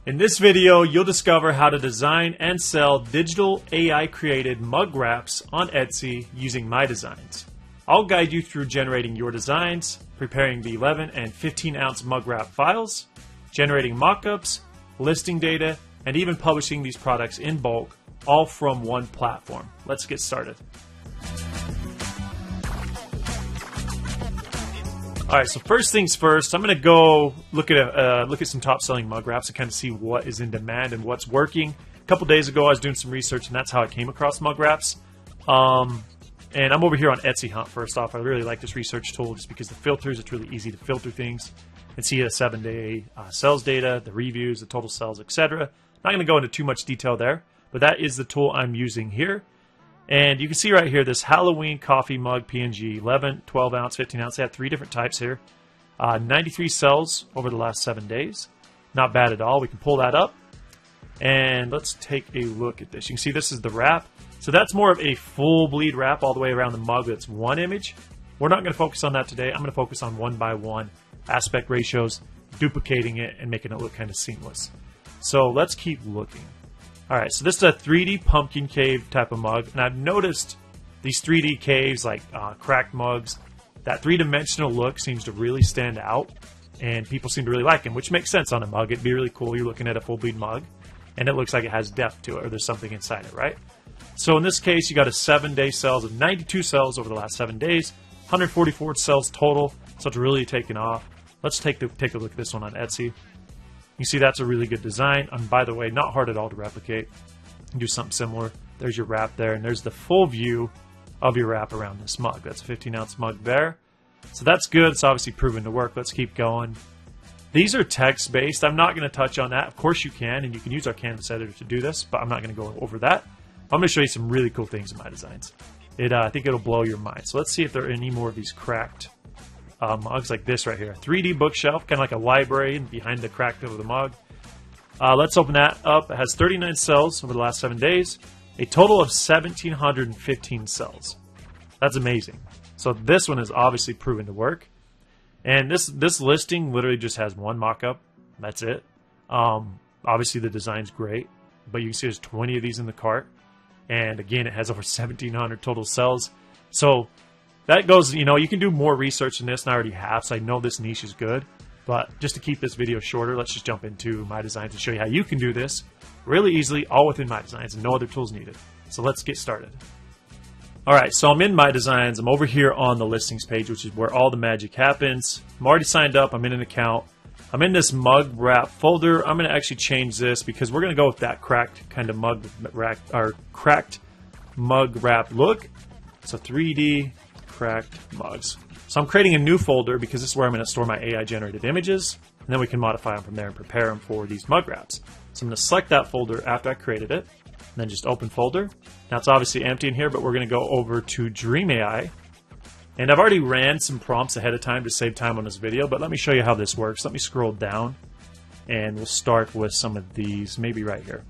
In this video, you'll discover how to design and sell digital AI-created mug wraps on Etsy using MyDesigns. I'll guide you through generating your designs, preparing the 11 and 15-ounce mug wrap files, generating mockups, listing data, and even publishing these products in bulk, all from one platform. Let's get started. All right, so first things first, I'm going to go look at some top-selling mug wraps to kind of see what is in demand and what's working. A couple days ago, I was doing some research, and that's how I came across mug wraps. And I'm over here on Etsy Hunt, first off. I really like this research tool just because the filters, it's really easy to filter things and see the 7-day sales data, the reviews, the total sales, etc. Not going to go into too much detail there, but that is the tool I'm using here. And you can see right here this Halloween coffee mug PNG, 11, 12 ounce, 15 ounce. They have 3 different types here. 93 sells over the last 7 days. Not bad at all. We can pull that up. And let's take a look at this. You can see this is the wrap. So that's more of a full bleed wrap all the way around the mug. That's one image. We're not going to focus on that today. I'm going to focus on 1:1 aspect ratios, duplicating it and making it look kind of seamless. So let's keep looking. All right, so this is a 3D pumpkin cave type of mug, and I've noticed these 3D caves, like cracked mugs, that 3-dimensional look seems to really stand out, and people seem to really like them, which makes sense on a mug. It'd be really cool. You're looking at a full bleed mug, and it looks like it has depth to it, or there's something inside it, right? So in this case, you got a 7-day sales of 92 sales over the last 7 days, 144 sales total, so it's really taken off. Let's take a look at this one on Etsy. You see that's a really good design. And by the way, not hard at all to replicate. You can do something similar. There's your wrap there, and there's the full view of your wrap around this mug. That's a 15-ounce mug there. So that's good. It's obviously proven to work. Let's keep going. These are text-based. I'm not going to touch on that. Of course you can, and you can use our canvas editor to do this, but I'm not going to go over that. I'm going to show you some really cool things in MyDesigns. I think it'll blow your mind. So let's see if there are any more of these cracked mugs like this right here. A 3D bookshelf, kind of like a library behind the crack of the mug. Let's open that up. It has 39 cells over the last 7 days. A total of 1,715 cells. That's amazing. So this one is obviously proven to work. And this listing literally just has one mock-up. That's it. Obviously the design's great, but you can see there's 20 of these in the cart. And again, it has over 1,700 total cells. So that goes, you can do more research than this, and I already have, so I know this niche is good. But just to keep this video shorter, let's just jump into MyDesigns and show you how you can do this really easily, all within MyDesigns, and no other tools needed. So let's get started. All right, so I'm in MyDesigns. I'm over here on the listings page, which is where all the magic happens. I'm already signed up. I'm in an account. I'm in this mug wrap folder. I'm going to actually change this because we're going to go with that cracked kind of mug wrap, or cracked mug wrap look. So 3D cracked mugs. So I'm creating a new folder because this is where I'm going to store my AI generated images, and then we can modify them from there and prepare them for these mug wraps. So I'm going to select that folder after I created it, and then just open folder. Now it's obviously empty in here, but we're going to go over to Dream AI, and I've already ran some prompts ahead of time to save time on this video, but let me show you how this works. Let me scroll down, and we'll start with some of these, maybe right here.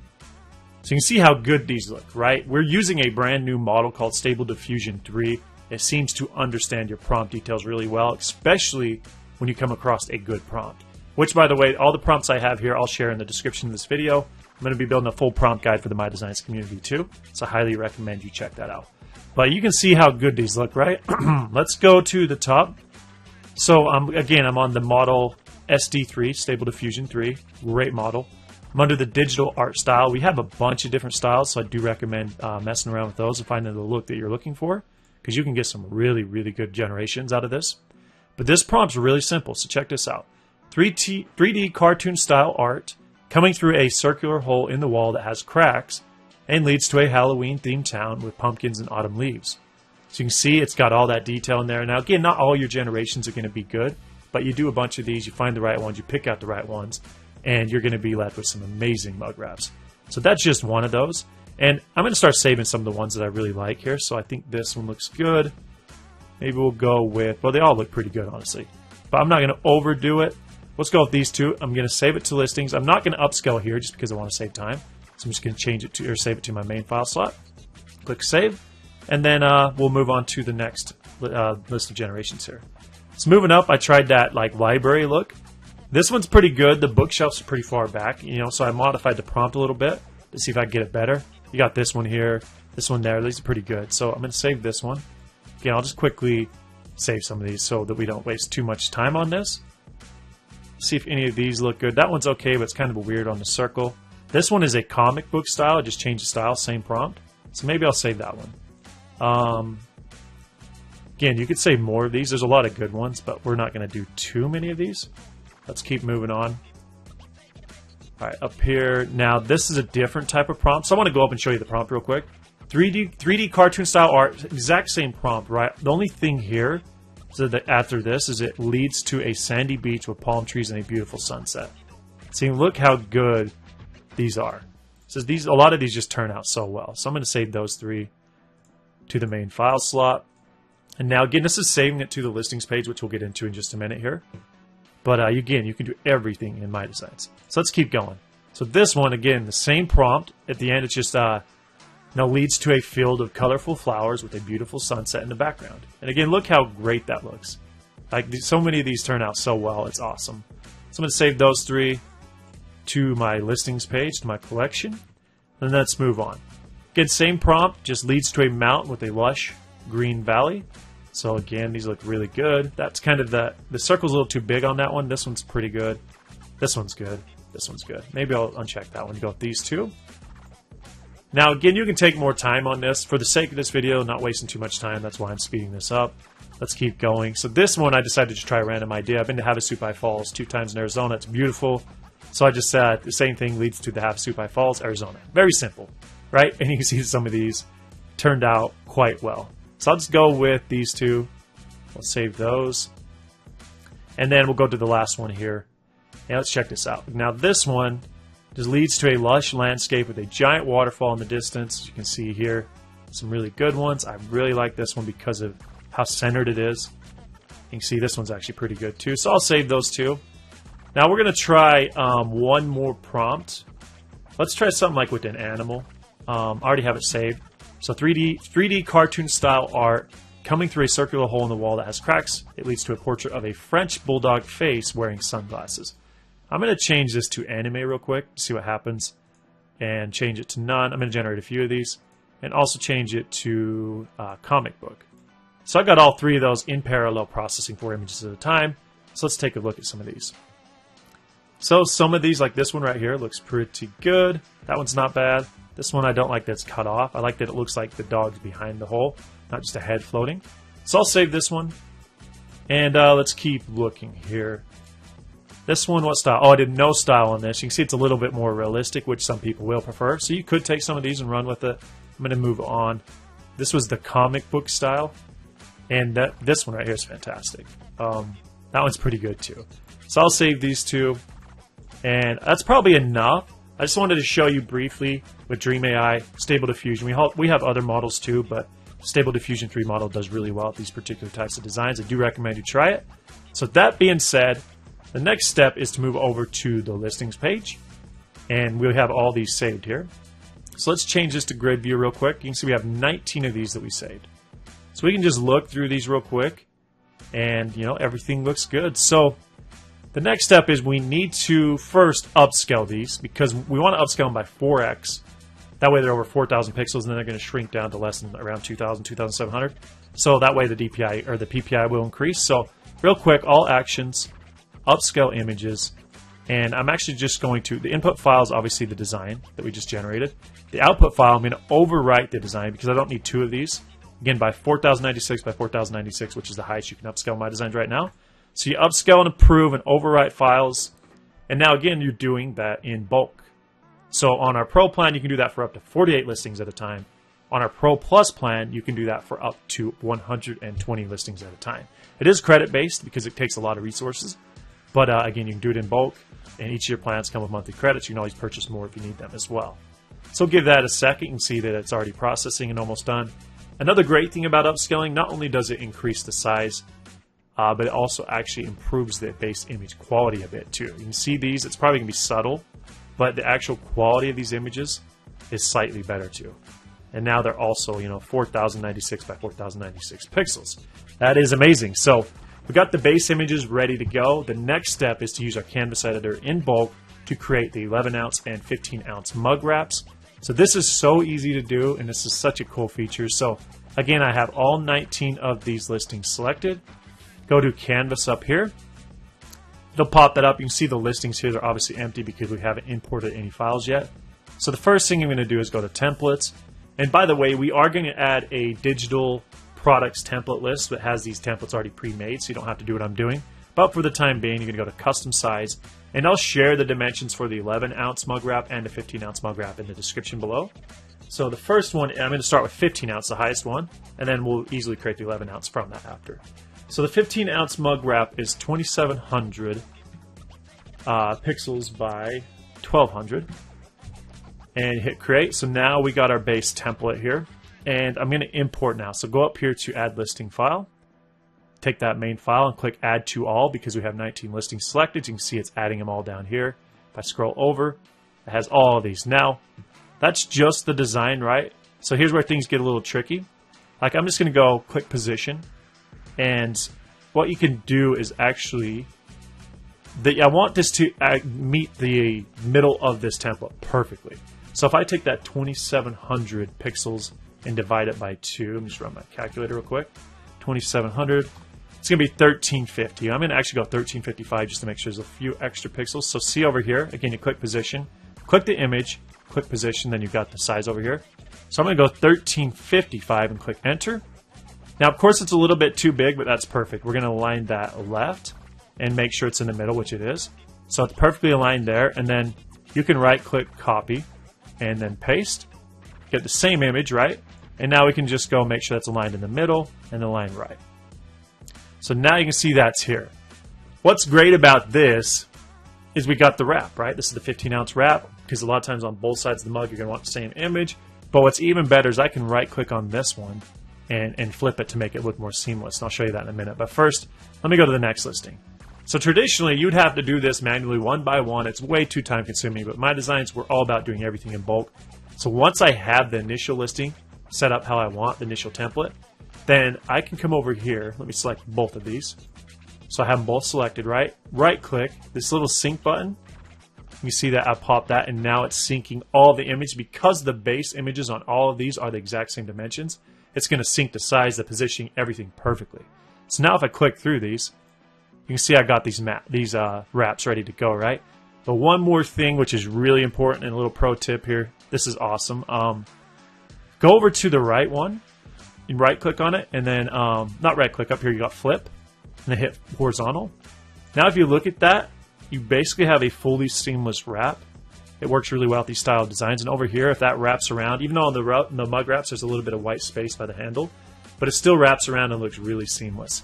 So you can see how good these look, right? We're using a brand new model called Stable Diffusion 3. It seems to understand your prompt details really well, especially when you come across a good prompt. Which, by the way, all the prompts I have here, I'll share in the description of this video. I'm going to be building a full prompt guide for the MyDesigns community too, so I highly recommend you check that out. But you can see how good these look, right? Let's go to the top. So again, I'm on the model SD3, Stable Diffusion 3, great model. I'm under the digital art style. We have a bunch of different styles, so I do recommend messing around with those and finding the look that you're looking for, because you can get some really, really good generations out of this. But this prompt's really simple, so check this out. 3D cartoon style art coming through a circular hole in the wall that has cracks and leads to a Halloween themed town with pumpkins and autumn leaves. So you can see it's got all that detail in there. Now again, not all your generations are going to be good, but you do a bunch of these, you find the right ones, you pick out the right ones, and you're going to be left with some amazing mug wraps. So that's just one of those. And I'm going to start saving some of the ones that I really like here. So I think this one looks good. Maybe we'll go with, well, they all look pretty good, honestly. But I'm not going to overdo it. Let's go with these two. I'm going to save it to listings. I'm not going to upscale here just because I want to save time. So I'm just going to change it to, or save it to my main file slot. Click save. And then we'll move on to the next list of generations here. So moving up, I tried that like library look. This one's pretty good. The bookshelves are pretty far back, you know, so I modified the prompt a little bit to see if I can get it better. You got this one here, this one there. These are pretty good. So I'm going to save this one. Again, I'll just quickly save some of these so that we don't waste too much time on this. See if any of these look good. That one's okay, but it's kind of a weird on the circle. This one is a comic book style. I just changed the style, same prompt. So maybe I'll save that one. Again, you could save more of these. There's a lot of good ones, but we're not going to do too many of these. Let's keep moving on. All right, up here. Now, this is a different type of prompt. So I want to go up and show you the prompt real quick. 3D cartoon style art, exact same prompt, right? The only thing here is that after this is it leads to a sandy beach with palm trees and a beautiful sunset. See, look how good these are. So a lot of these just turn out so well. So I'm going to save those 3 to the main file slot. And now, again, this is saving it to the listings page, which we'll get into in just a minute here. But again, you can do everything in MyDesigns. So let's keep going. So this one, again, the same prompt. At the end, it's just now leads to a field of colorful flowers with a beautiful sunset in the background. And again, look how great that looks. Like so many of these turn out so well. It's awesome. So I'm going to save those 3 to my listings page, to my collection. And let's move on. Again, same prompt, just leads to a mountain with a lush green valley. So again, these look really good. That's kind of the circle's a little too big on that one. This one's pretty good. This one's good. This one's good. Maybe I'll uncheck that one and go with these 2. Now, again, you can take more time on this. For the sake of this video, not wasting too much time, that's why I'm speeding this up. Let's keep going. So this one, I decided to just try a random idea. I've been to Havasupai Falls 2 times in Arizona. It's beautiful. So I just said the same thing leads to the Havasupai Falls, Arizona. Very simple, right? And you can see some of these turned out quite well. So I'll just go with these 2. We'll save those. And then we'll go to the last one here. And let's check this out. Now this one just leads to a lush landscape with a giant waterfall in the distance. As you can see here, some really good ones. I really like this one because of how centered it is. You can see this one's actually pretty good too. So I'll save those 2. Now we're going to try one more prompt. Let's try something like with an animal. I already have it saved. So 3D cartoon style art coming through a circular hole in the wall that has cracks. It leads to a portrait of a French bulldog face wearing sunglasses. I'm going to change this to anime real quick to see what happens and change it to none. I'm going to generate a few of these and also change it to comic book. So I got all 3 of those in parallel processing 4 images at a time. So let's take a look at some of these. So some of these, like this one right here, looks pretty good. That one's not bad. This one I don't like that it's cut off. I like that it looks like the dog's behind the hole, not just a head floating. So I'll save this one. And let's keep looking here. This one, what style? Oh, I did no style on this. You can see it's a little bit more realistic, which some people will prefer. So you could take some of these and run with it. I'm going to move on. This was the comic book style. And this one right here is fantastic. That one's pretty good too. So I'll save these 2. And that's probably enough. I just wanted to show you briefly with Dream AI, Stable Diffusion. We have other models too, but Stable Diffusion 3 model does really well with these particular types of designs. I do recommend you try it. So that being said, the next step is to move over to the listings page. And we'll have all these saved here. So let's change this to grid view real quick. You can see we have 19 of these that we saved. So we can just look through these real quick. And, you know, everything looks good. So the next step is we need to first upscale these because we want to upscale them by 4x. That way they're over 4,000 pixels, and then they're going to shrink down to less than around 2,000, 2,700. So that way the DPI or the PPI will increase. So real quick, all actions, upscale images, and I'm actually just going to, the input file is obviously the design that we just generated. The output file, I'm going to overwrite the design because I don't need 2 of these. Again, by 4096 by 4096, which is the highest you can upscale MyDesigns right now. So you upscale and approve and overwrite files. And now again, you're doing that in bulk. So on our Pro plan, you can do that for up to 48 listings at a time. On our Pro Plus plan, you can do that for up to 120 listings at a time. It is credit-based because it takes a lot of resources. But again, you can do it in bulk. And each of your plans come with monthly credits. You can always purchase more if you need them as well. So give that a second. You can see that it's already processing and almost done. Another great thing about upscaling, not only does it increase the size, but it also actually improves the base image quality a bit too. You can see these, it's probably going to be subtle, but the actual quality of these images is slightly better too. And now they're also, 4096 by 4096 pixels. That is amazing. So We got the base images ready to go. The next step is to use our canvas editor in bulk to create the 11-ounce and 15-ounce mug wraps. So this is so easy to do, and this is such a cool feature. So again, I have all 19 of these listings selected. Go to Canvas up here. It'll pop that up. You can see the listings here. They're obviously empty because we haven't imported any files yet. So the first thing I'm going to do is go to Templates. And by the way, we are going to add a digital products template list that has these templates already pre-made, so you don't have to do what I'm doing. But for the time being, you're going to go to Custom Size, and I'll share the dimensions for the 11-ounce mug wrap and the 15-ounce mug wrap in the description below. So the first one, I'm going to start with 15-ounce, the highest one, and then we'll easily create the 11-ounce from that after. So the 15-ounce mug wrap is 2,700 pixels by 1,200. And hit create. So now we got our base template here, and I'm going to import now. So go up here to add listing file, take that main file and click add to all because we have 19 listings selected. You can see it's adding them all down here. If I scroll over, it has all of these. Now that's just the design, right? So here's where things get a little tricky. Like I'm just going to go click position, and what you can do is actually I want this to meet the middle of this template perfectly. So if I take that 2,700 pixels and divide it by 2, let me just run my calculator real quick. 2,700, it's going to be 1,350. I'm going to actually go 1,355 just to make sure there's a few extra pixels. So see over here, again, you click position, click the image, click position, then you've got the size over here. So I'm going to go 1,355 and click enter. Now, of course, it's a little bit too big, but that's perfect. We're going to align that left and make sure it's in the middle, which it is. So it's perfectly aligned there, and then you can right-click copy and then paste. Get the same image, right? And now we can just go make sure that's aligned in the middle and aligned right. So now you can see that's here. What's great about this is we got the wrap, right? This is the 15-ounce wrap, because a lot of times on both sides of the mug you're going to want the same image. But what's even better is I can right-click on this one and flip it to make it look more seamless. And I'll show you that in a minute. But first, let me go to the next listing. So traditionally, you'd have to do this manually one by one. It's way too time-consuming, but MyDesigns, we're all about doing everything in bulk. So once I have the initial listing set up how I want, the initial template, then I can come over here. Let me select both of these. So I have them both selected, right? Right-click, this little sync button. You see that I popped that, and now it's syncing all the image. Because the base images on all of these are the exact same dimensions, it's going to sync the size, the positioning, everything perfectly. So now if I click through these, you can see I got these wraps ready to go, right? But one more thing, which is really important, and a little pro tip here. This is awesome. Go over to the right one, and right-click on it, and then not right-click up here. You got flip, and then hit horizontal. Now, if you look at that, you basically have a fully seamless wrap. It works really well with these style designs. And over here, if that wraps around, even though on the mug wraps there's a little bit of white space by the handle, but it still wraps around and looks really seamless.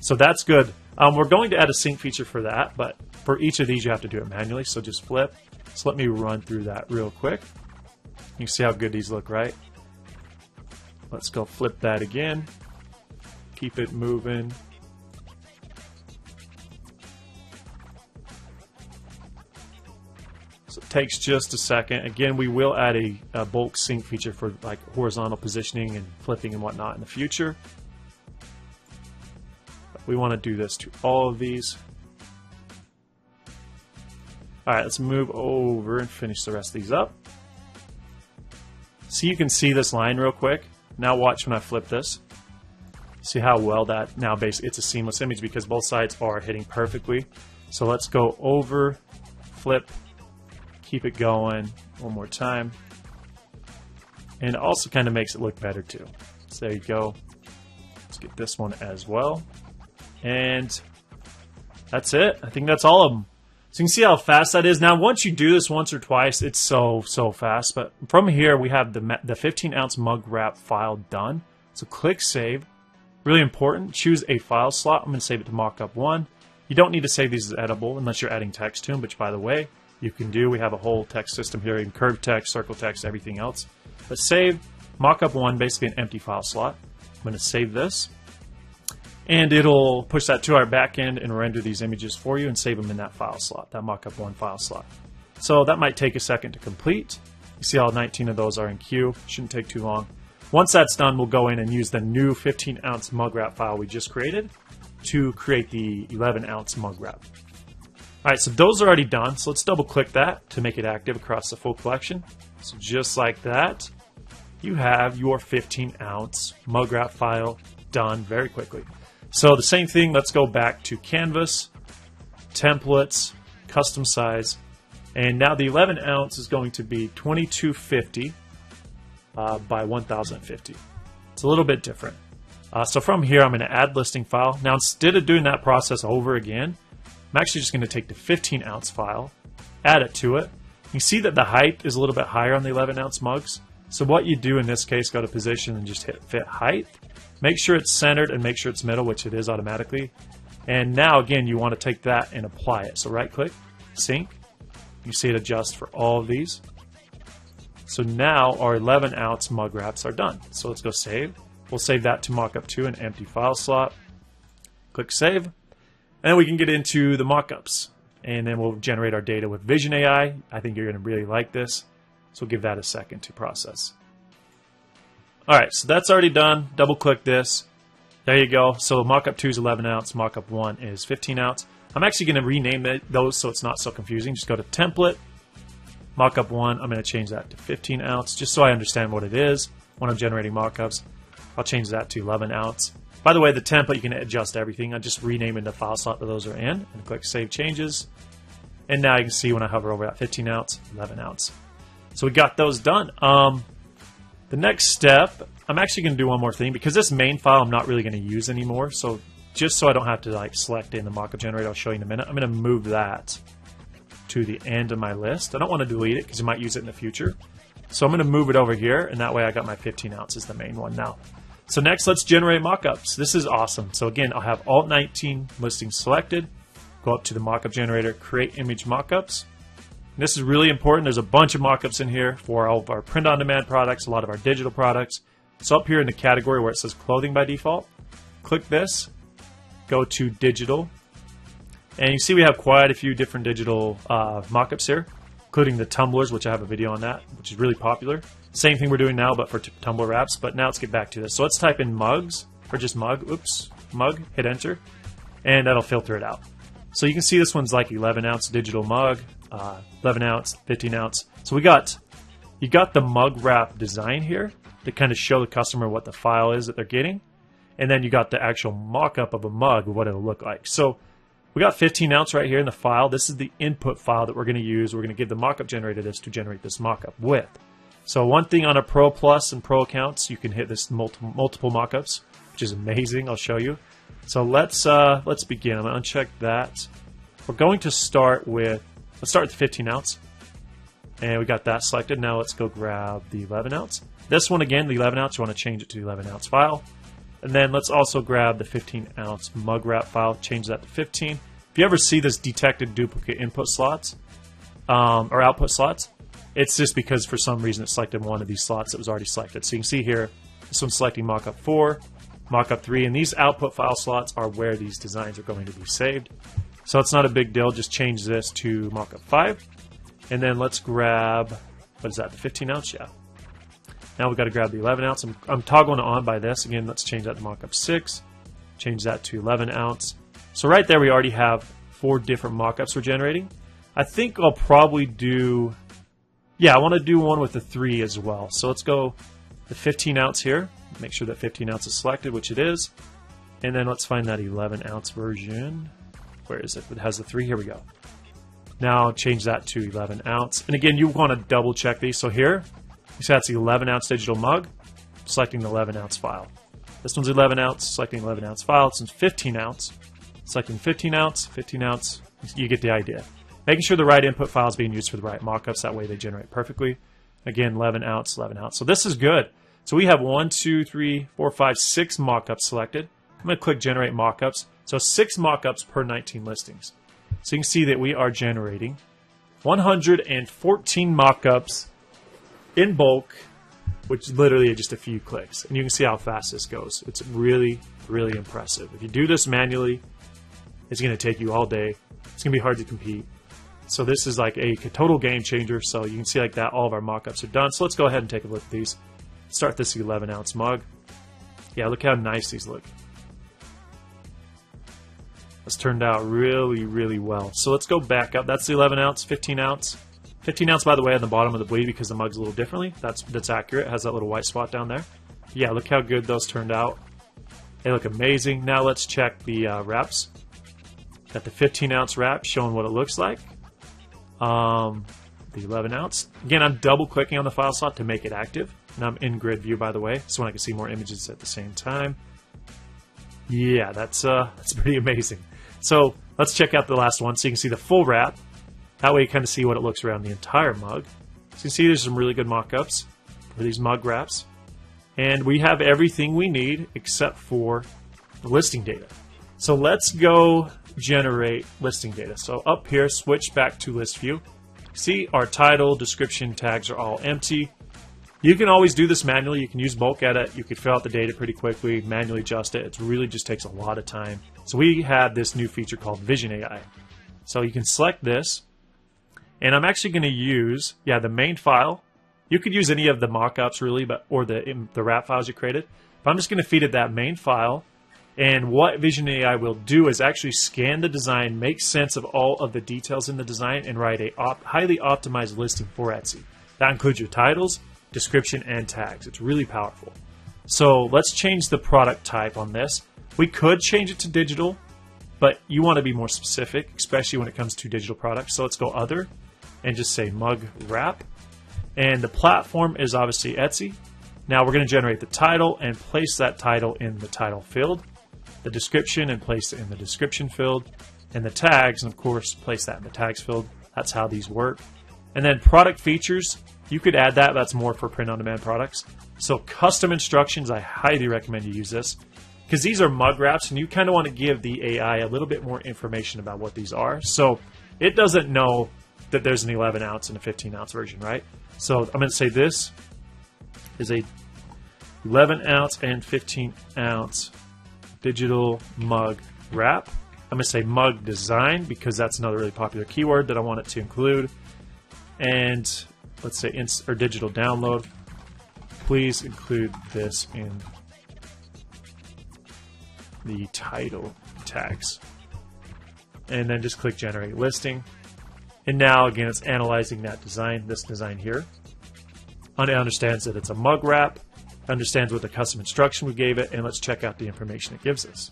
So that's good. We're going to add a sync feature for that, but for each of these you have to do it manually, so just flip. So let me run through that real quick. You see how good these look, right? Let's go flip that again. Keep it moving. So it takes just a second. Again, we will add a bulk sync feature for like horizontal positioning and flipping and whatnot in the future. We want to do this to all of these. All right, let's move over and finish the rest of these up. So you can see this line real quick. Now watch when I flip this. See how well that now basically it's a seamless image because both sides are hitting perfectly. So let's go over, flip, keep it going one more time. And it also kind of makes it look better too. So there you go. Let's get this one as well. And that's it. I think that's all of them. So you can see how fast that is. Now, once you do this once or twice, it's so fast. But from here, we have the 15-ounce mug wrap file done. So click Save. Really important. Choose a file slot. I'm going to save it to mockup 1. You don't need to save these as editable unless you're adding text to them, which, by the way, you can do. We have a whole text system here. You can curve text, circle text, everything else. But save mockup 1, basically an empty file slot. I'm going to save this. And it'll push that to our backend and render these images for you and save them in that file slot, that mockup 1 file slot. So that might take a second to complete. You see all 19 of those are in queue. Shouldn't take too long. Once that's done, we'll go in and use the new 15-ounce mug wrap file we just created. to create the 11-ounce mug wrap. Alright, so those are already done, so let's double click that to make it active across the full collection. So just like that, you have your 15-ounce mug wrap file done very quickly. So the same thing, let's go back to Canvas, Templates, Custom Size, and now the 11-ounce is going to be 2250 by 1050. It's a little bit different. So from here, I'm going to add listing file. Now instead of doing that process over again, I'm actually just going to take the 15-ounce file, add it to it. You see that the height is a little bit higher on the 11-ounce mugs. So what you do in this case, go to position and just hit fit height. Make sure it's centered and make sure it's middle, which it is automatically. And now again, you want to take that and apply it. So right click, sync. You see it adjust for all of these. So now our 11-ounce mug wraps are done. So let's go save. We'll save that to mockup 2, an empty file slot. Click save. And then we can get into the mockups. And then we'll generate our data with Vision AI. I think you're going to really like this. So we'll give that a second to process. Alright, so that's already done. Double click this. There you go. So mockup 2 is 11-ounce, mockup 1 is 15-ounce. I'm actually going to rename those so it's not so confusing. Just go to Template, mockup 1. I'm going to change that to 15-ounce just so I understand what it is when I'm generating mockups. I'll change that to 11-ounce. By the way, the template, you can adjust everything. I'm just renaming the file slot that those are in. And click Save Changes. And now you can see when I hover over that 15-ounce, 11-ounce. So we got those done. The next step, I'm actually going to do one more thing. Because this main file I'm not really going to use anymore. So just so I don't have to like select in the mockup generator, I'll show you in a minute. I'm going to move that to the end of my list. I don't want to delete it because you might use it in the future. So I'm going to move it over here. And that way I got my 15-ounce as the main one now. So next, let's generate mockups. This is awesome. So again, I'll have Alt 19 listings selected. Go up to the mockup generator, create image mockups. And this is really important. There's a bunch of mockups in here for all of our print-on-demand products, a lot of our digital products. So up here in the category where it says clothing by default, click this, go to digital. And you see we have quite a few different digital mockups here, including the tumblers, which I have a video on that, which is really popular. Same thing we're doing now, but for tumbler wraps. But now let's get back to this. So let's type in mugs, or just mug. Oops, mug. Hit enter, and that'll filter it out. So you can see this one's like 11-ounce digital mug, 11-ounce, 15-ounce. So you got the mug wrap design here to kind of show the customer what the file is that they're getting, and then you got the actual mock-up of a mug, what it'll look like. So we got 15-ounce right here in the file. This is the input file that we're going to use. We're going to give the mockup generator this to generate this mockup with. So one thing on a Pro Plus and Pro accounts, you can hit this multiple mockups, which is amazing. I'll show you. So let's begin. I'm going to uncheck that. We're going to start with, let's start with the 15-ounce. And we got that selected. Now let's go grab the 11-ounce. This one again, the 11-ounce, you want to change it to the 11-ounce file. And then let's also grab the 15-ounce mug wrap file, change that to 15. If you ever see this detected duplicate input slots or output slots, it's just because for some reason it selected one of these slots that was already selected. So you can see here, this one's selecting mockup 4, mockup 3, and these output file slots are where these designs are going to be saved. So it's not a big deal, just change this to mockup 5. And then let's grab, what is that, the 15-ounce? Yeah. Now we've got to grab the 11-ounce. I'm toggling it on by this. Again, let's change that to mockup 6. Change that to 11-ounce. So right there we already have 4 different mockups we're generating. I think I'll probably do, yeah, I want to do one with the 3 as well. So let's go the 15-ounce here. Make sure that 15-ounce is selected, which it is. And then let's find that 11-ounce version. Where is it? It has the 3. Here we go. Now change that to 11-ounce. And again, you want to double check these. So here, you see that's the 11-ounce digital mug. Selecting the 11-ounce file. This one's 11-ounce. Selecting 11-ounce file. This one's 15-ounce. Selecting 15-ounce, 15-ounce. You get the idea. Making sure the right input file is being used for the right mockups. That way they generate perfectly. Again, 11-ounce, 11-ounce. So this is good. So we have 1, 2, 3, 4, 5, 6 mockups selected. I'm going to click Generate Mockups. So 6 mockups per 19 listings. So you can see that we are generating 114 mockups in bulk, which is literally just a few clicks. And you can see how fast this goes. It's really, really impressive. If you do this manually, it's going to take you all day. It's going to be hard to compete. So this is like a total game changer. So you can see like that, all of our mockups are done. So let's go ahead and take a look at these. Start this 11-ounce mug. Yeah, look how nice these look. That's turned out really, really well. So let's go back up. That's the 11 ounce, 15 ounce. 15 ounce, by the way, on the bottom of the bleed because the mug's a little differently. That's accurate. It has that little white spot down there. Yeah, look how good those turned out. They look amazing. Now let's check the wraps. Got the 15 ounce wrap showing what it looks like. The 11 ounce. Again, I'm double clicking on the file slot to make it active. And I'm in grid view, by the way, so I can see more images at the same time. Yeah, that's pretty amazing. So let's check out the last one so you can see the full wrap. That way you kind of see what it looks around the entire mug. So you can see there's some really good mock-ups for these mug wraps. And we have everything we need except for the listing data. So let's go generate listing data. So up here, switch back to list view. See, our title, description, tags are all empty. You can always do this manually. You can use bulk edit. You can fill out the data pretty quickly, manually adjust it. It really just takes a lot of time. So we have this new feature called Vision AI. So you can select this, and I'm actually going to use, the main file. You could use any of the mockups really, or the wrap files you created. But I'm just going to feed it that main file. And what Vision AI will do is actually scan the design, make sense of all of the details in the design, and write a highly optimized listing for Etsy. That includes your titles, description, and tags. It's really powerful. So let's change the product type on this. We could change it to digital, but you want to be more specific, especially when it comes to digital products. So let's go other and just say mug wrap. And the platform is obviously Etsy. Now we're going to generate the title and place that title in the title field, the description and place it in the description field, and the tags, and of course place that in the tags field. That's how these work. And then product features, you could add that. That's more for print-on-demand products. So custom instructions, I highly recommend you use this because these are mug wraps, and you kind of want to give the AI a little bit more information about what these are. So it doesn't know that there's an 11 ounce and a 15 ounce version, right? So I'm going to say this is a 11 ounce and 15 ounce digital mug wrap. I'm going to say mug design because that's another really popular keyword that I want it to include. And let's say digital download. Please include this in the title tags. And then just click generate listing. And now again, it's analyzing that design, this design here. It understands that it's a mug wrap, understands what the custom instruction we gave it, and let's check out the information it gives us.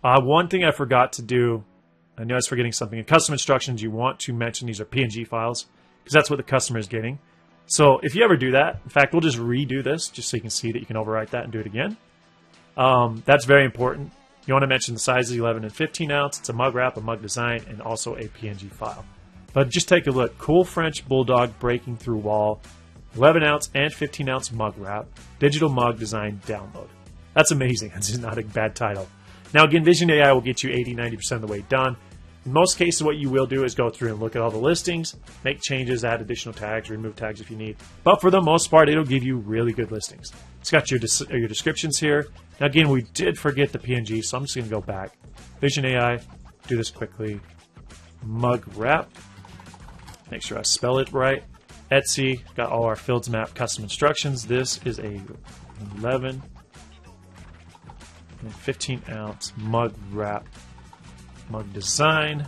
One thing I forgot to do, I know I was forgetting something. In custom instructions, you want to mention these are PNG files because that's what the customer is getting. So if you ever do that, in fact, we'll just redo this just so you can see that you can overwrite that and do it again. That's very important. You want to mention the sizes 11 and 15 ounce. It's a mug wrap, a mug design, and also a PNG file. But just take a look. Cool French Bulldog breaking through wall, 11 ounce and 15 ounce mug wrap, digital mug design download. That's amazing. That's just not a bad title. Now again, Vision AI will get you 80-90% of the way done. In most cases, what you will do is go through and look at all the listings, make changes, add additional tags, remove tags if you need. But for the most part, it'll give you really good listings. It's got your descriptions here. Now again, we did forget the PNG, so I'm just going to go back. Vision AI, do this quickly. Mug wrap. Make sure I spell it right. Etsy, got all our fields map custom instructions. This is a 11 and 15 ounce mug wrap, mug design,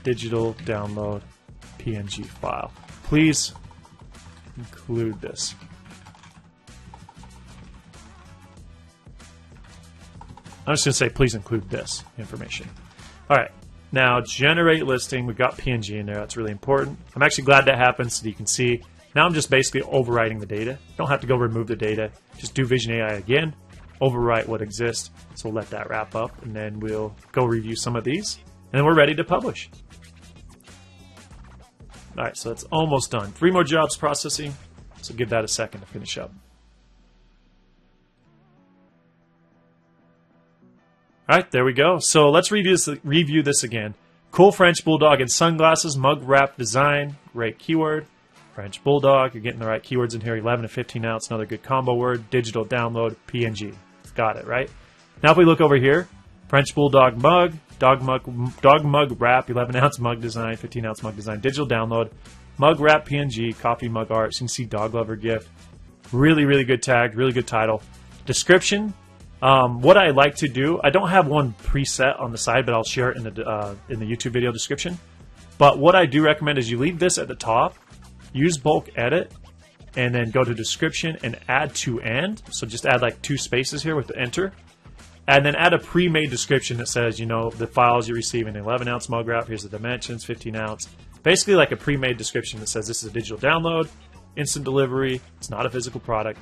digital download PNG file. Please include this. I'm just going to say please include this information. All right. Now, generate listing. We've got PNG in there. That's really important. I'm actually glad that happened so that you can see. Now I'm just basically overwriting the data. You don't have to go remove the data. Just do Vision AI again. Overwrite what exists. So we'll let that wrap up, and then we'll go review some of these. And then we're ready to publish. All right, so it's almost done. 3 more jobs processing. So give that a second to finish up. All right, there we go. So let's review this again. Cool French Bulldog and sunglasses, mug wrap design, great keyword. French Bulldog, you're getting the right keywords in here. 11 to 15 ounce, another good combo word. Digital download, PNG. Got it, right? Now if we look over here, French Bulldog mug, dog mug wrap, 11 ounce mug design, 15 ounce mug design, digital download, mug wrap PNG, coffee mug art. So you can see dog lover gift. Really, really good tag, really good title. Description. What I like to do, I don't have one preset on the side, but I'll share it in the YouTube video description. But what I do recommend is you leave this at the top, use bulk edit, and then go to description and add to end. So just add like 2 spaces here with the enter. And then add a pre-made description that says, you know, the files you receive in an 11-ounce mug wrap, here's the dimensions, 15-ounce. Basically like a pre-made description that says this is a digital download, instant delivery, it's not a physical product.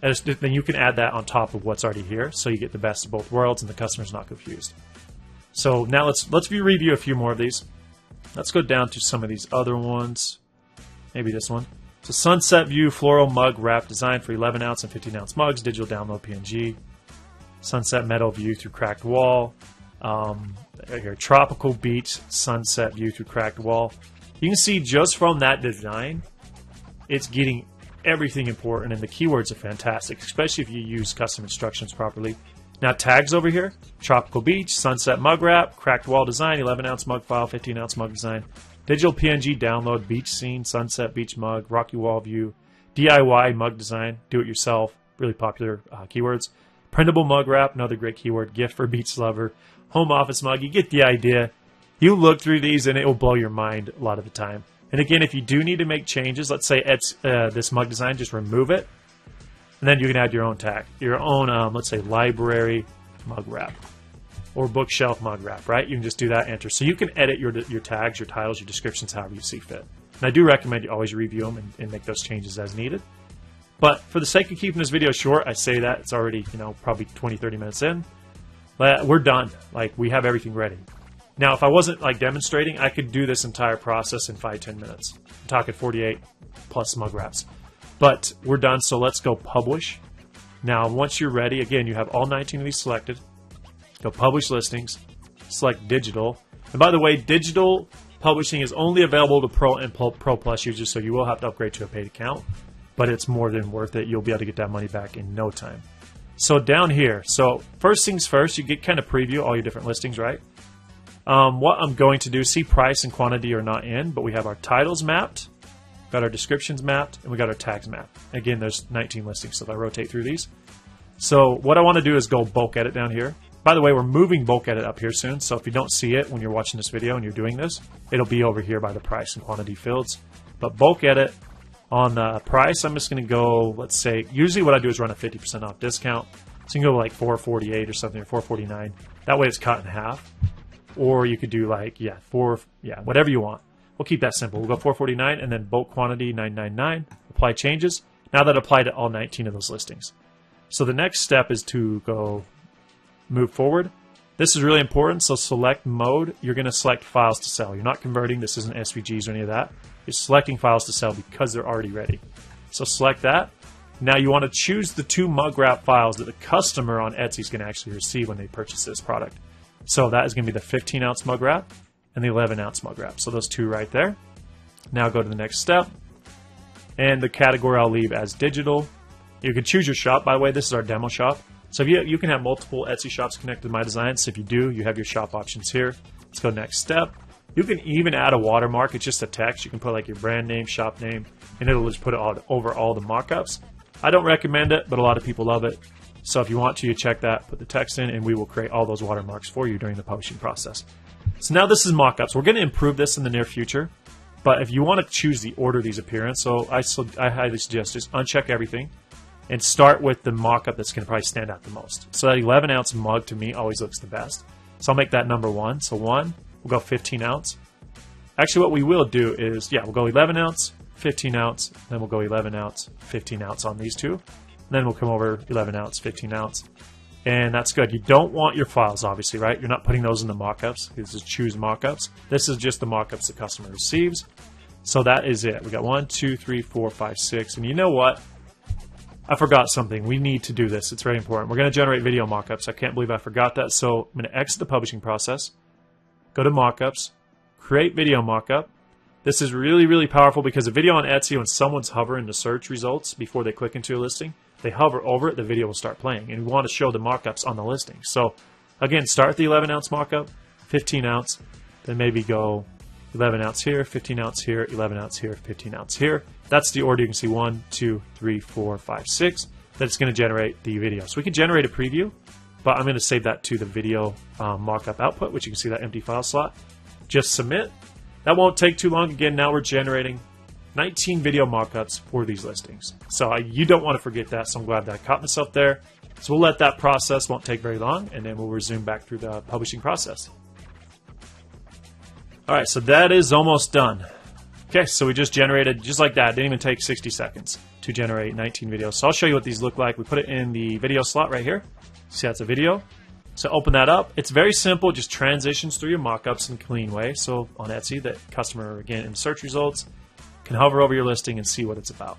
And then you can add that on top of what's already here, so you get the best of both worlds and the customer's not confused. So now let's review a few more of these. Let's go down to some of these other ones. Maybe this one. So Sunset View Floral Mug Wrap Design for 11-ounce and 15-ounce mugs, digital download PNG. Sunset Meadow View Through Cracked Wall. Right here, Tropical Beach Sunset View Through Cracked Wall. You can see just from that design, it's getting everything important, and the keywords are fantastic, especially if you use custom instructions properly. Now tags over here, Tropical Beach, Sunset Mug Wrap, Cracked Wall Design, 11-ounce mug file, 15-ounce mug design, digital PNG download, beach scene, sunset beach mug, rocky wall view, DIY mug design, do it yourself, really popular keywords. Printable mug wrap, another great keyword, gift for beach lover, home office mug, you get the idea. You look through these and it will blow your mind a lot of the time. And again, if you do need to make changes, let's say it's this mug design, just remove it. And then you can add your own tag, your own, let's say, library mug wrap or bookshelf mug wrap, right? You can just do that, enter. So you can edit your tags, your titles, your descriptions, however you see fit. And I do recommend you always review them and make those changes as needed. But for the sake of keeping this video short, I say that it's already, you know, probably 20, 30 minutes in. But we're done. Like, we have everything ready. Now, if I wasn't like demonstrating, I could do this entire process in 5-10 minutes. I'm talking 48 plus mug wraps. But we're done, so let's go publish. Now, once you're ready, again, you have all 19 of these selected. Go publish listings, select digital. And by the way, digital publishing is only available to Pro and Pro Plus users, so you will have to upgrade to a paid account. But it's more than worth it. You'll be able to get that money back in no time. So down here, so first things first, you get kind of preview all your different listings, right? What I'm going to do, see price and quantity are not in, but we have our titles mapped, got our descriptions mapped, and we got our tags mapped. Again, there's 19 listings, so if I rotate through these. So what I want to do is go bulk edit down here. By the way, we're moving bulk edit up here soon, so if you don't see it when you're watching this video and you're doing this, it'll be over here by the price and quantity fields. But bulk edit on the price, I'm just going to go, let's say, usually what I do is run a 50% off discount. So you can go like $4.48 or something, or $4.49. That way it's cut in half. Or you could do like, whatever you want. We'll keep that simple. We'll go $4.49 and then bulk quantity $9.99. Apply changes. Now that applied to all 19 of those listings. So the next step is to go move forward. This is really important. So select mode. You're going to select files to sell. You're not converting. This isn't SVGs or any of that. You're selecting files to sell because they're already ready. So select that. Now you want to choose the 2 mug wrap files that the customer on Etsy is going to actually receive when they purchase this product. So that is going to be the 15-ounce mug wrap and the 11-ounce mug wrap. So those 2 right there. Now go to the next step. And the category I'll leave as digital. You can choose your shop, by the way. This is our demo shop. So if you can have multiple Etsy shops connected to MyDesigns. If you do, you have your shop options here. Let's go next step. You can even add a watermark. It's just a text. You can put like your brand name, shop name, and it'll just put it over all the mockups. I don't recommend it, but a lot of people love it. So if you want to, you check that, put the text in, and we will create all those watermarks for you during the publishing process. So now this is mockups. We're going to improve this in the near future, but if you want to choose the order of these appearance, so I highly suggest just uncheck everything and start with the mockup that's going to probably stand out the most. So that 11-ounce mug to me always looks the best. So I'll make that number 1. So 1, we'll go 15-ounce. Actually, what we will do is, we'll go 11-ounce, 15-ounce, then we'll go 11-ounce, 15-ounce on these 2. Then we'll come over 11-ounce, 15-ounce, and that's good. You don't want your files, obviously, right? You're not putting those in the mockups. This is choose mockups. This is just the mockups the customer receives. So that is it. We got 1, 2, 3, 4, 5, 6, and you know what? I forgot something. We need to do this. It's very important. We're going to generate video mockups. I can't believe I forgot that. So I'm going to exit the publishing process, go to mockups, create video mockup. This is really, really powerful because a video on Etsy, when someone's hovering the search results before they click into a listing, they hover over it, the video will start playing. And we want to show the mockups on the listing. So again, start with the 11-ounce mockup, 15-ounce, then maybe go 11-ounce here, 15-ounce here, 11-ounce here, 15-ounce here. That's the order. You can see 1, 2, 3, 4, 5, 6. that it's going to generate the video. So we can generate a preview, but I'm going to save that to the video mockup output, which you can see that empty file slot. Just submit. That won't take too long. Again, now we're generating 19 video mockups for these listings. So you don't want to forget that, so I'm glad that I caught myself there. So we'll let that process, won't take very long, and then we'll resume back through the publishing process. All right, so that is almost done. Okay, so we just generated, just like that, didn't even take 60 seconds to generate 19 videos. So I'll show you what these look like. We put it in the video slot right here. See, that's a video. So open that up. It's very simple, just transitions through your mockups in a clean way. So on Etsy, the customer, again, in search results, can hover over your listing and see what it's about.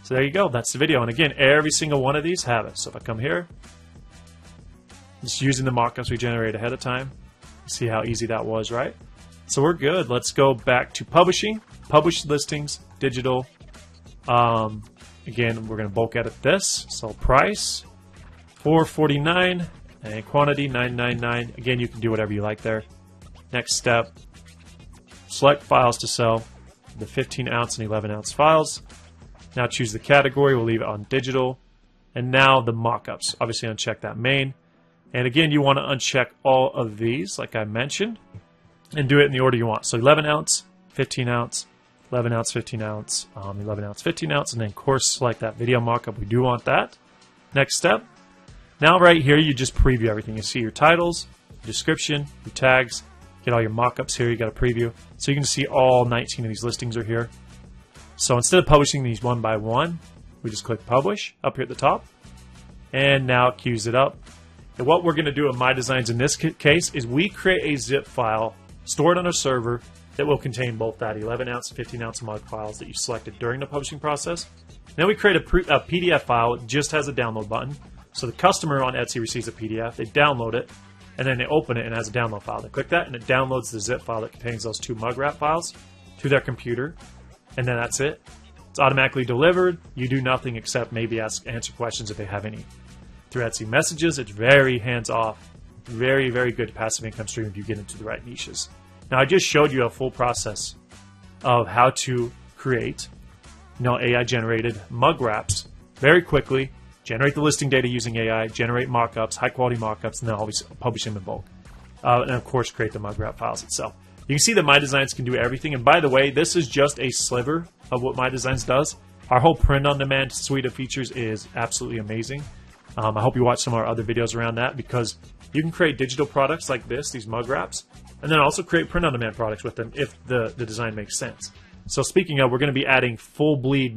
So there you go, that's the video. And again, every single one of these have it. So if I come here, just using the mockups we generated ahead of time, see how easy that was, right? So we're good. Let's go back to publishing, published listings, digital. Again, we're going to bulk edit this. So price, $4.49, and quantity, $9.99. Again, you can do whatever you like there. Next step, select files to sell, the 15-ounce and 11-ounce files. Now choose the category. We'll leave it on digital. And now the mockups. Obviously, uncheck that main. And again, you want to uncheck all of these, like I mentioned, and do it in the order you want. So 11-ounce, 15-ounce, 11-ounce, 15-ounce, 11-ounce, 15-ounce, and then, of course, select that video mockup. We do want that. Next step. Now, right here, you just preview everything. You see your titles, your description, your tags. Get all your mockups here. You got a preview. So you can see all 19 of these listings are here. So instead of publishing these one by one, we just click Publish up here at the top. And now it queues it up. And what we're going to do in MyDesigns in this case is we create a zip file, store it on a server that will contain both that 11-ounce and 15-ounce mug files that you selected during the publishing process. Then we create a PDF file. It just has a download button. So the customer on Etsy receives a PDF. They download it, and then they open it and it has a download file. They click that, and it downloads the zip file that contains those two mug wrap files to their computer. And then that's it. It's automatically delivered. You do nothing except maybe answer questions if they have any. Through Etsy messages, it's very hands-off. Very, very good passive income stream if you get into the right niches. Now, I just showed you a full process of how to create, AI-generated mug wraps very quickly, generate the listing data using AI, generate mockups, high-quality mockups, and then always publish them in bulk. And, of course, create the mug wrap files itself. You can see that MyDesigns can do everything. And by the way, this is just a sliver of what MyDesigns does. Our whole print-on-demand suite of features is absolutely amazing. I hope you watch some of our other videos around that, because you can create digital products like this, these mug wraps, and then also create print-on-demand products with them if the design makes sense. So speaking of, we're going to be adding full-bleed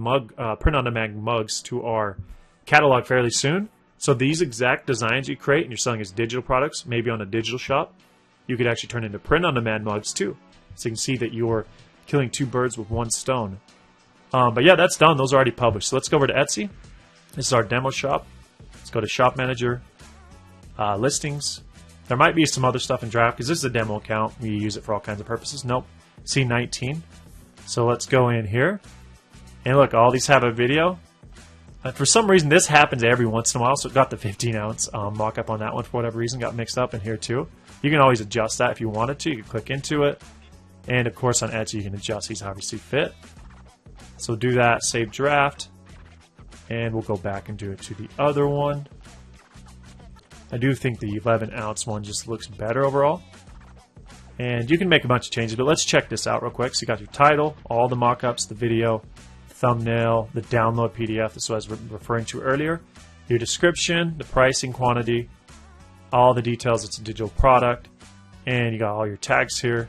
print-on-demand mugs to our catalog fairly soon. So these exact designs you create and you're selling as digital products, maybe on a digital shop, you could actually turn into print-on-demand mugs too. So you can see that you're killing two birds with one stone. But yeah, that's done. Those are already published. So let's go over to Etsy. This is our demo shop. Let's go to Shop Manager, Listings. There might be some other stuff in draft because this is a demo account. We use it for all kinds of purposes. Nope. C19. So let's go in here. And look, all these have a video. For some reason, this happens every once in a while. So it got the 15-ounce mock-up on that one for whatever reason. Got mixed up in here too. You can always adjust that if you wanted to. You can click into it. And of course on Etsy, you can adjust these however you see fit. So do that, save draft. And we'll go back and do it to the other one. I do think the 11-ounce one just looks better overall. And you can make a bunch of changes, but let's check this out real quick. So you got your title, all the mockups, the video, thumbnail, the download PDF, this was referring to earlier, your description, the pricing, quantity, all the details. It's a digital product, and you got all your tags here.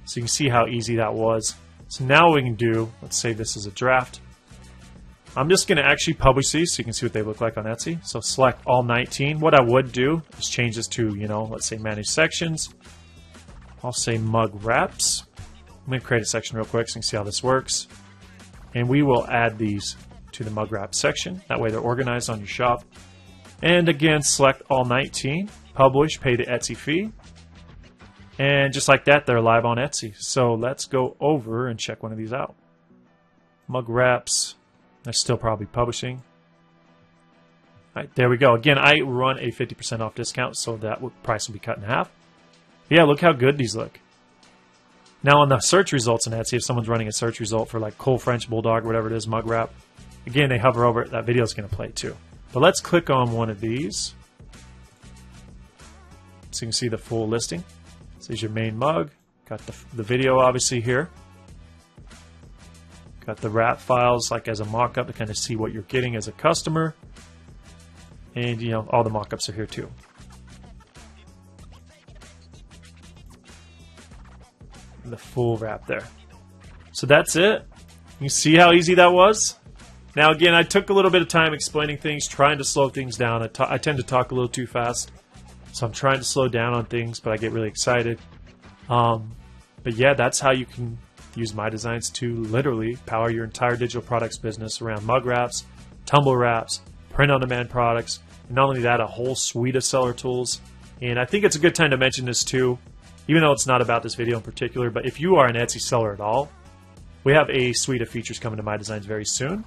So you can see how easy that was. So now what we can do, let's say this is a draft. I'm just going to actually publish these so you can see what they look like on Etsy. So select all 19. What I would do is change this to, let's say manage sections. I'll say mug wraps. I'm going to create a section real quick so you can see how this works. And we will add these to the mug wrap section. That way they're organized on your shop. And again, select all 19, publish, pay the Etsy fee. And just like that, they're live on Etsy. So let's go over and check one of these out. Mug wraps. They're still probably publishing. All right, there we go. Again, I run a 50% off discount, so that price will be cut in half. Yeah, look how good these look. Now on the search results in Etsy, if someone's running a search result for like Cole French Bulldog or whatever it is, mug wrap, again, they hover over it, that video is going to play too. But let's click on one of these so you can see the full listing. This is your main mug. Got the video obviously here. Got the wrap files like as a mock-up to kind of see what you're getting as a customer. And you know, all the mock-ups are here too. The full wrap there. So that's it. You see how easy that was? Now again, I took a little bit of time explaining things, trying to slow things down. I tend to talk a little too fast, so I'm trying to slow down on things, but I get really excited. But yeah, that's how you can use MyDesigns to literally power your entire digital products business around mug wraps, tumble wraps, print-on-demand products, and not only that, a whole suite of seller tools. And I think it's a good time to mention this too, even though it's not about this video in particular, but if you are an Etsy seller at all, we have a suite of features coming to MyDesigns very soon,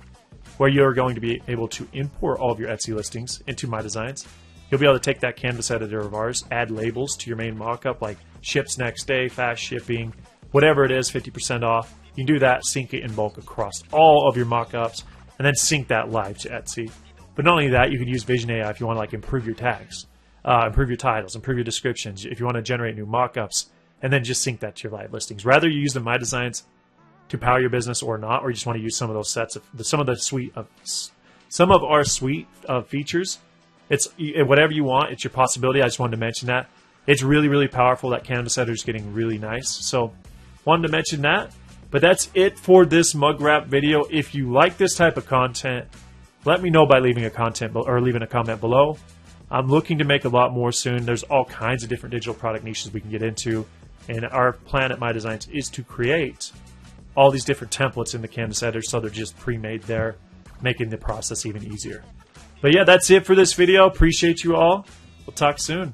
where you're going to be able to import all of your Etsy listings into MyDesigns. You'll be able to take that canvas editor of ours, add labels to your main mockup like ships next day, fast shipping, whatever it is, 50% off. You can do that, sync it in bulk across all of your mockups, and then sync that live to Etsy. But not only that, you can use Vision AI if you want to like improve your tags, improve your titles, improve your descriptions, if you want to generate new mockups, and then just sync that to your live listings. Rather you use the MyDesigns to power your business or not, or you just want to use some of those sets of some of our suite of features. It's whatever you want. It's your possibility. I just wanted to mention that. It's really, really powerful. That canvas editor is getting really nice. So wanted to mention that. But that's it for this mug wrap video. If you like this type of content, let me know by leaving a comment below. I'm looking to make a lot more soon. There's all kinds of different digital product niches we can get into. And our plan at MyDesigns is to create all these different templates in the canvas editor so they're just pre-made there, making the process even easier. But yeah, that's it for this video. Appreciate you all. We'll talk soon.